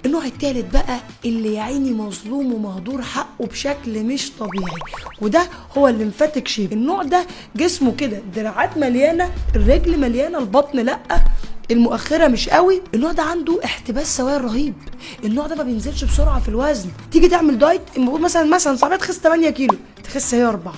النوع التالت بقى اللي يا عيني مظلوم ومهدور حقه بشكل مش طبيعي، وده هو الليمفاتيك شيب. النوع ده جسمه كده دراعات مليانه، الرجل مليانه، البطن لا، المؤخره مش قوي. النوع ده عنده احتباس سوائل رهيب. النوع ده ما بينزلش بسرعه في الوزن. تيجي تعمل دايت، المفروض مثلا صاحبها تخس 8 كيلو، تخس هي 4،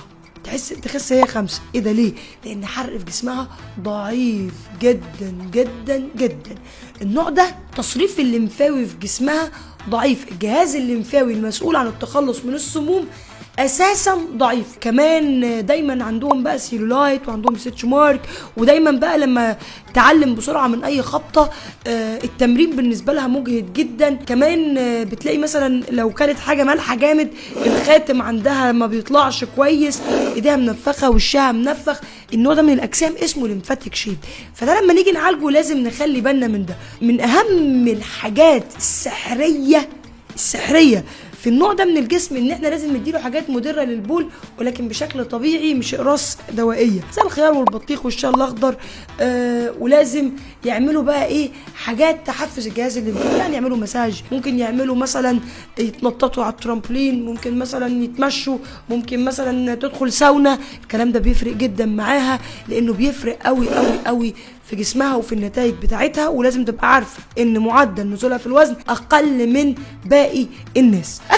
تخس هي 5. ايه ده ليه؟ لان حرق في جسمها ضعيف جدا جدا جدا. النوع ده تصريف الليمفاوي في جسمها ضعيف، الجهاز الليمفاوي المسؤول عن التخلص من السموم اساسا ضعيف. كمان دايما عندهم بقى سيلولايت وعندهم ستش مارك، ودايما بقى لما تعلم بسرعه من اي خبطه التمرين بالنسبه لها مجهد جدا. كمان بتلاقي مثلا لو كانت حاجه مالحه جامد الخاتم عندها ما بيطلعش كويس، ايديها منفخه، وشها منفخ. النوع ده من الاجسام اسمه ليمفاتيك شيب. فده لما نيجي نعالجه لازم نخلي بالنا من ده. من اهم الحاجات السحريه في النوع ده من الجسم ان احنا لازم نديله حاجات مضره للبول، ولكن بشكل طبيعي مش اقراص دوائيه، زي الخيار والبطيخ والشاي الاخضر. ولازم يعملوا بقى ايه؟ حاجات تحفز الجهاز الليمفاوي، يعني يعملوا مساج، ممكن يعملوا مثلا يتنططوا على الترامبولين، ممكن مثلا يتمشوا، ممكن مثلا تدخل ساونا. الكلام ده بيفرق جدا معاها، لانه بيفرق قوي قوي قوي في جسمها وفي النتائج بتاعتها. ولازم تبقى عارفه ان معدل نزولها في الوزن اقل من باقي الناس.